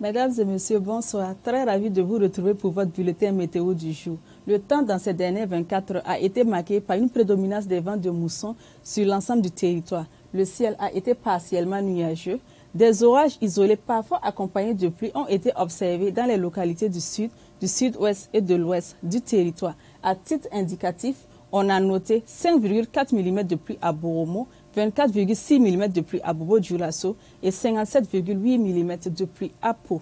Mesdames et messieurs, bonsoir. Très ravi de vous retrouver pour votre bulletin météo du jour. Le temps dans ces dernières 24 heures a été marqué par une prédominance des vents de mousson sur l'ensemble du territoire. Le ciel a été partiellement nuageux. Des orages isolés, parfois accompagnés de pluie, ont été observés dans les localités du sud, du sud-ouest et de l'ouest du territoire. À titre indicatif, on a noté 5,4 mm de pluie à Boromo, 24,6 mm de pluie à Bobo-Dioulasso et 57,8 mm de pluie à Pau.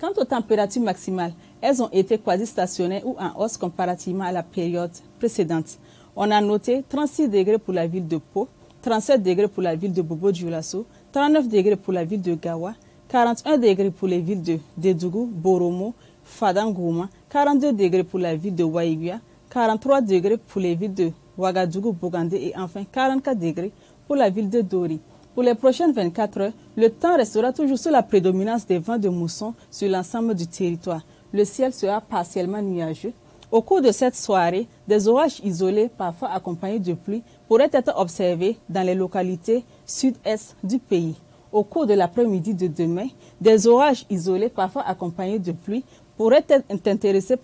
Quant aux températures maximales, elles ont été quasi-stationnaires ou en hausse comparativement à la période précédente. On a noté 36 degrés pour la ville de Pau, 37 degrés pour la ville de Bobo-Dioulasso, 39 degrés pour la ville de Gawa, 41 degrés pour les villes de Dédougou, Boromo, Fadangouma, 42 degrés pour la ville de Waïguia, 43 degrés pour les villes de Ouagadougou, Bogandé et enfin 44 degrés pour la ville de Dori. Pour les prochaines 24 heures, le temps restera toujours sous la prédominance des vents de mousson sur l'ensemble du territoire. Le ciel sera partiellement nuageux. Au cours de cette soirée, des orages isolés, parfois accompagnés de pluie, pourraient être observés dans les localités sud-est du pays. Au cours de l'après-midi de demain, des orages isolés, parfois accompagnés de pluie, pourraient intéresser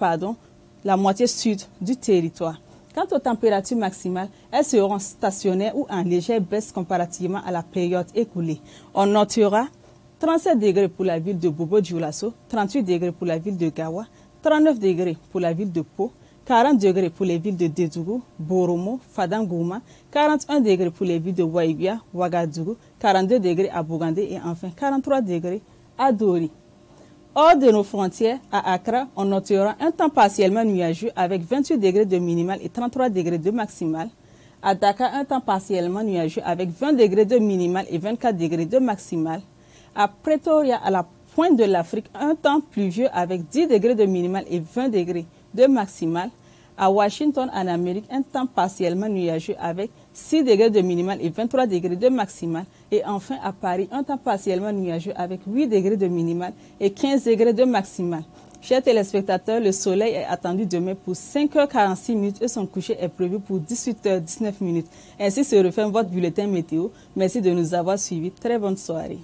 la moitié sud du territoire. Quant aux températures maximales, elles seront stationnaires ou en légère baisse comparativement à la période écoulée. On notera 37 degrés pour la ville de Bobo-Dioulasso, 38 degrés pour la ville de Gawa, 39 degrés pour la ville de Pau, 40 degrés pour les villes de Dédougou, Boromo, Fadangouma, 41 degrés pour les villes de Waïbia, Ouagadougou, 42 degrés à Bogandé et enfin 43 degrés à Dori. Hors de nos frontières, à Accra, on notera un temps partiellement nuageux avec 28 degrés de minimal et 33 degrés de maximal. À Dakar, un temps partiellement nuageux avec 20 degrés de minimal et 24 degrés de maximal. À Pretoria, à la pointe de l'Afrique, un temps pluvieux avec 10 degrés de minimal et 20 degrés de maximal. À Washington, en Amérique, un temps partiellement nuageux avec 6 degrés de minimal et 23 degrés de maximal. Et enfin, à Paris, un temps partiellement nuageux avec 8 degrés de minimal et 15 degrés de maximal. Chers téléspectateurs, le soleil est attendu demain pour 5h46 et son coucher est prévu pour 18h19. Ainsi se referme votre bulletin météo. Merci de nous avoir suivis. Très bonne soirée.